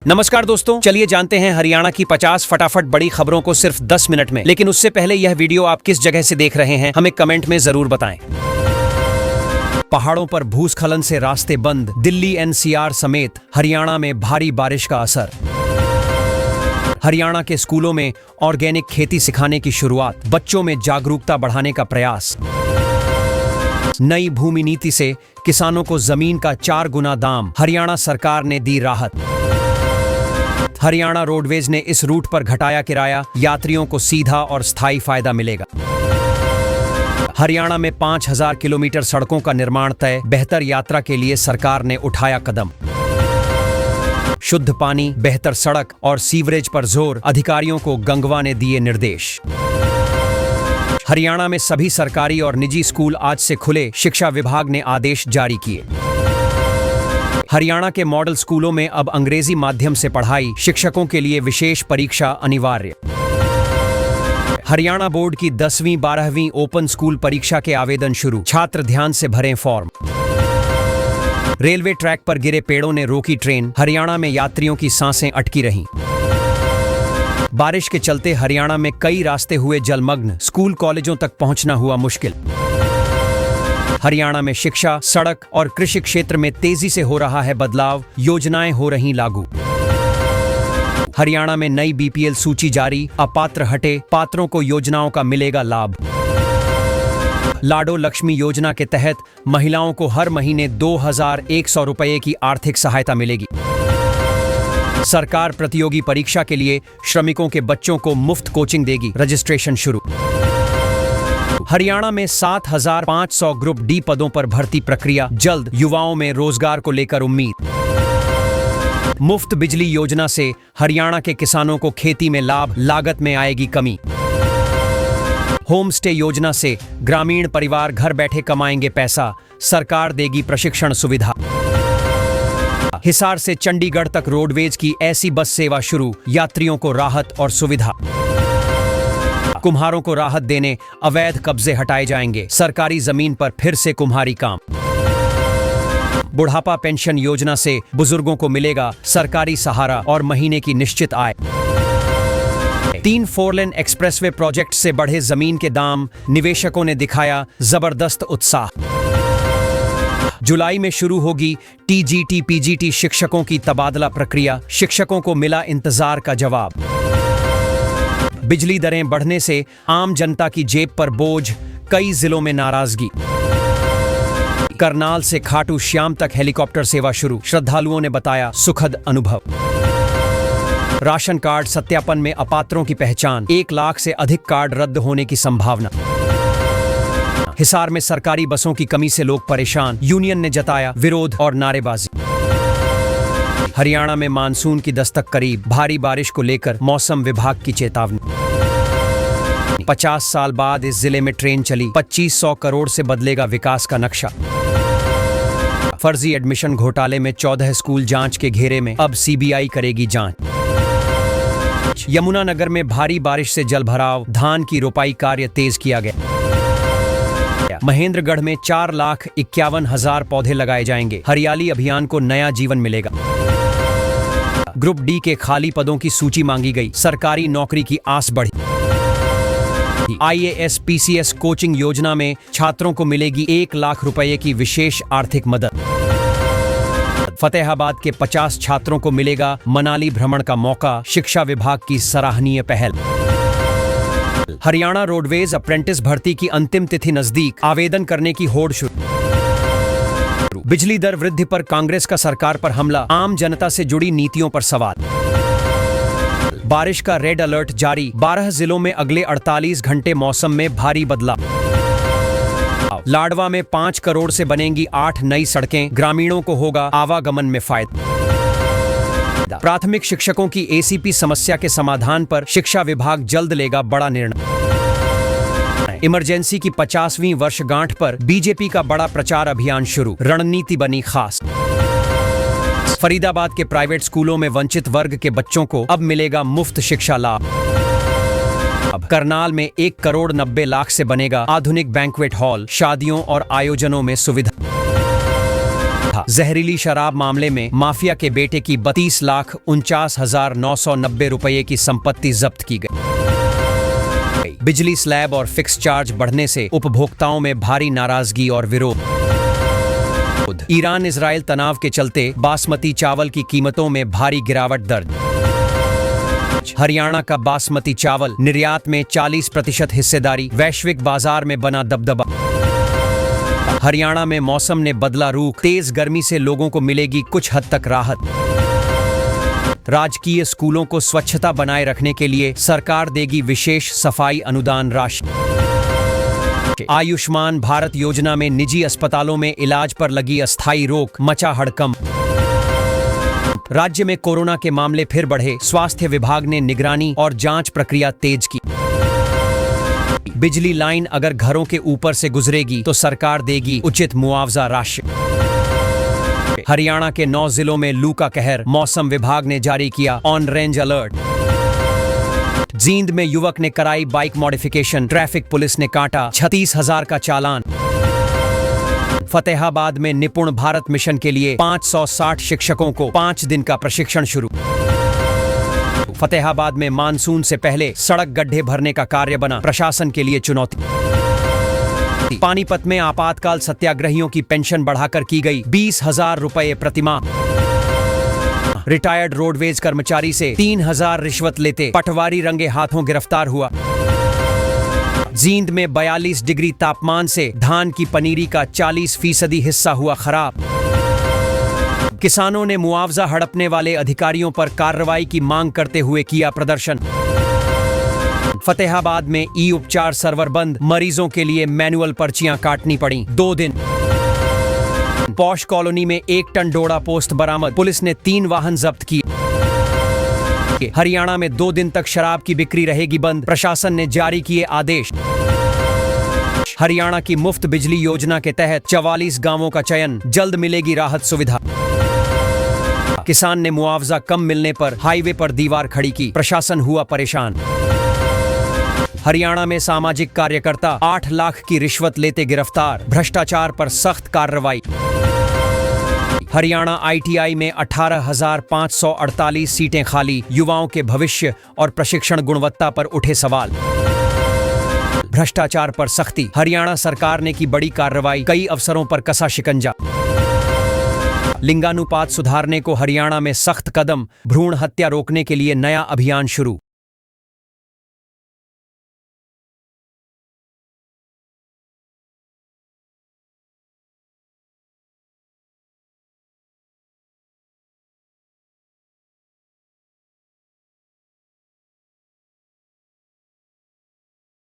नमस्कार दोस्तों, चलिए जानते हैं हरियाणा की 50 फटाफट बड़ी खबरों को सिर्फ 10 मिनट में। लेकिन उससे पहले यह वीडियो आप किस जगह से देख रहे हैं हमें कमेंट में जरूर बताएं। पहाड़ों पर भूस्खलन से रास्ते बंद, दिल्ली एनसीआर समेत हरियाणा में भारी बारिश का असर। हरियाणा के स्कूलों में ऑर्गेनिक खेती सिखाने की शुरुआत, बच्चों में जागरूकता बढ़ाने का प्रयास। नई भूमि नीति से किसानों को जमीन का 4 गुना दाम, हरियाणा सरकार ने दी राहत। हरियाणा रोडवेज ने इस रूट पर घटाया किराया, यात्रियों को सीधा और स्थायी फायदा मिलेगा। हरियाणा में 5000 किलोमीटर सड़कों का निर्माण तय, बेहतर यात्रा के लिए सरकार ने उठाया कदम। शुद्ध पानी, बेहतर सड़क और सीवरेज पर जोर, अधिकारियों को गंगवा ने दिए निर्देश। हरियाणा में सभी सरकारी और निजी स्कूल आज से खुले, शिक्षा विभाग ने आदेश जारी किए। हरियाणा के मॉडल स्कूलों में अब अंग्रेजी माध्यम से पढ़ाई, शिक्षकों के लिए विशेष परीक्षा अनिवार्य। हरियाणा बोर्ड की 10वीं 12वीं ओपन स्कूल परीक्षा के आवेदन शुरू, छात्र ध्यान से भरें फॉर्म। रेलवे ट्रैक पर गिरे पेड़ों ने रोकी ट्रेन, हरियाणा में यात्रियों की सांसें अटकी रहीं। बारिश के चलते हरियाणा में कई रास्ते हुए जलमग्न, स्कूल कॉलेजों तक पहुंचना हुआ मुश्किल। हरियाणा में शिक्षा, सड़क और कृषि क्षेत्र में तेजी से हो रहा है बदलाव, योजनाएं हो रही लागू। हरियाणा में नई बीपीएल सूची जारी, अपात्र हटे, पात्रों को योजनाओं का मिलेगा लाभ। लाडो लक्ष्मी योजना के तहत महिलाओं को हर महीने 2100 रुपये की आर्थिक सहायता मिलेगी। सरकार प्रतियोगी परीक्षा के लिए श्रमिकों के बच्चों को मुफ्त कोचिंग देगी, रजिस्ट्रेशन शुरू। हरियाणा में 7500 ग्रुप डी पदों पर भर्ती प्रक्रिया जल्द, युवाओं में रोजगार को लेकर उम्मीद। मुफ्त बिजली योजना से हरियाणा के किसानों को खेती में लाभ, लागत में आएगी कमी। होम स्टे योजना से ग्रामीण परिवार घर बैठे कमाएंगे पैसा, सरकार देगी प्रशिक्षण सुविधा। हिसार से चंडीगढ़ तक रोडवेज की ऐसी बस सेवा शुरू, यात्रियों को राहत और सुविधा। कुम्हारों को राहत देने अवैध कब्जे हटाए जाएंगे, सरकारी जमीन पर फिर से कुम्हारी काम। बुढ़ापा पेंशन योजना से बुजुर्गों को मिलेगा सरकारी सहारा और महीने की निश्चित आय। 3 4 लेन एक्सप्रेसवे प्रोजेक्ट से बढ़े जमीन के दाम, निवेशकों ने दिखाया जबरदस्त उत्साह। जुलाई में शुरू होगी टीजीटी पीजीटी शिक्षकों की तबादला प्रक्रिया, शिक्षकों को मिला इंतजार का जवाब। बिजली दरें बढ़ने से आम जनता की जेब पर बोझ, कई जिलों में नाराजगी। करनाल से खाटू श्याम तक हेलीकॉप्टर सेवा शुरू, श्रद्धालुओं ने बताया सुखद अनुभव। राशन कार्ड सत्यापन में अपात्रों की पहचान, 1 लाख से अधिक कार्ड रद्द होने की संभावना। हिसार में सरकारी बसों की कमी से लोग परेशान, यूनियन ने जताया विरोध और नारेबाजी। हरियाणा में मानसून की दस्तक करीब, भारी बारिश को लेकर मौसम विभाग की चेतावनी। 50 साल बाद इस जिले में ट्रेन चली, 2500 करोड़ से बदलेगा विकास का नक्शा। फर्जी एडमिशन घोटाले में 14 स्कूल जांच के घेरे में, अब सीबीआई करेगी जांच। यमुनानगर में भारी बारिश से जलभराव, धान की रोपाई कार्य तेज किया गया। महेंद्रगढ़ में 4,51,000 पौधे लगाए जाएंगे, हरियाली अभियान को नया जीवन मिलेगा। ग्रुप डी के खाली पदों की सूची मांगी गई, सरकारी नौकरी की आस बढ़ी। IAS PCS कोचिंग योजना में छात्रों को मिलेगी 1 लाख रुपए की विशेष आर्थिक मदद। फतेहाबाद के 50 छात्रों को मिलेगा मनाली भ्रमण का मौका, शिक्षा विभाग की सराहनीय पहल। हरियाणा रोडवेज अप्रेंटिस भर्ती की अंतिम तिथि नजदीक, आवेदन करने की होड़ शुरू। बिजली दर वृद्धि पर कांग्रेस का सरकार पर हमला, आम जनता से जुड़ी नीतियों पर सवाल। बारिश का रेड अलर्ट जारी, 12 जिलों में अगले 48 घंटे मौसम में भारी बदलाव। लाडवा में 5 करोड़ से बनेंगी 8 नई सड़कें, ग्रामीणों को होगा आवागमन में फायदा। प्राथमिक शिक्षकों की ACP समस्या के समाधान पर शिक्षा विभाग जल्द लेगा बड़ा निर्णय। इमरजेंसी की 50वीं वर्षगांठ पर बीजेपी का बड़ा प्रचार अभियान शुरू, रणनीति बनी खास। फरीदाबाद के प्राइवेट स्कूलों में वंचित वर्ग के बच्चों को अब मिलेगा मुफ्त शिक्षा लाभ। अब करनाल में 1 करोड़ 90 लाख से बनेगा आधुनिक बैंक्वेट हॉल, शादियों और आयोजनों में सुविधा। था। जहरीली शराब मामले में माफिया के बेटे की 32,49,990 रुपये की संपत्ति जब्त की गई। बिजली स्लैब और फिक्स चार्ज बढ़ने से उपभोक्ताओं में भारी नाराजगी और विरोध। ईरान इजराइल तनाव के चलते बासमती चावल की कीमतों में भारी गिरावट दर्ज। हरियाणा का बासमती चावल निर्यात में 40% हिस्सेदारी, वैश्विक बाजार में बना दबदबा। हरियाणा में मौसम ने बदला रुख, तेज गर्मी से लोगों को मिलेगी कुछ हद तक राहत। राजकीय स्कूलों को स्वच्छता बनाए रखने के लिए सरकार देगी विशेष सफाई अनुदान राशि। आयुष्मान भारत योजना में निजी अस्पतालों में इलाज पर लगी अस्थायी रोक, मचा हड़कंप। राज्य में कोरोना के मामले फिर बढ़े, स्वास्थ्य विभाग ने निगरानी और जांच प्रक्रिया तेज की। बिजली लाइन अगर घरों के ऊपर से गुजरेगी तो सरकार देगी उचित मुआवजा राशि। हरियाणा के 9 जिलों में लू का कहर, मौसम विभाग ने जारी किया ऑन रेंज अलर्ट। जींद में युवक ने कराई बाइक मॉडिफिकेशन, ट्रैफिक पुलिस ने काटा 36,000 का चालान। फतेहाबाद में निपुण भारत मिशन के लिए 560 शिक्षकों को 5 दिन का प्रशिक्षण शुरू। फतेहाबाद में मानसून से पहले सड़क गड्ढे भरने का कार्य बना प्रशासन के लिए चुनौती। पानीपत में आपातकाल सत्याग्रहियों की पेंशन बढ़ाकर की गई 20,000 रुपये प्रतिमाह। रिटायर्ड रोडवेज कर्मचारी से 3,000 रिश्वत लेते पटवारी रंगे हाथों गिरफ्तार हुआ। जींद में 42 डिग्री तापमान से धान की पनीरी का 40% हिस्सा हुआ खराब। किसानों ने मुआवजा हड़पने वाले अधिकारियों पर कार्रवाई की मांग करते हुए किया प्रदर्शन। फतेहाबाद में ई उपचार सर्वर बंद, मरीजों के लिए मैनुअल पर्चियां काटनी पड़ी 2 दिन। पौष कॉलोनी में 1 टन डोडा पोस्ट बरामद, पुलिस ने 3 वाहन जब्त किए। हरियाणा में 2 दिन तक शराब की बिक्री रहेगी बंद, प्रशासन ने जारी किए आदेश। हरियाणा की मुफ्त बिजली योजना के तहत 44 गांवों का चयन, जल्द मिलेगी राहत सुविधा। किसान ने मुआवजा कम मिलने पर हाईवे पर दीवार खड़ी की, प्रशासन हुआ परेशान। हरियाणा में सामाजिक कार्यकर्ता 8 लाख की रिश्वत लेते गिरफ्तार, भ्रष्टाचार पर सख्त कार्रवाई। हरियाणा ITI में 18,548 सीटें खाली, युवाओं के भविष्य और प्रशिक्षण गुणवत्ता पर उठे सवाल। भ्रष्टाचार पर सख्ती, हरियाणा सरकार ने की बड़ी कार्रवाई, कई अफसरों पर कसा शिकंजा। लिंगानुपात सुधारने को हरियाणा में सख्त कदम, भ्रूण हत्या रोकने के लिए नया अभियान शुरू।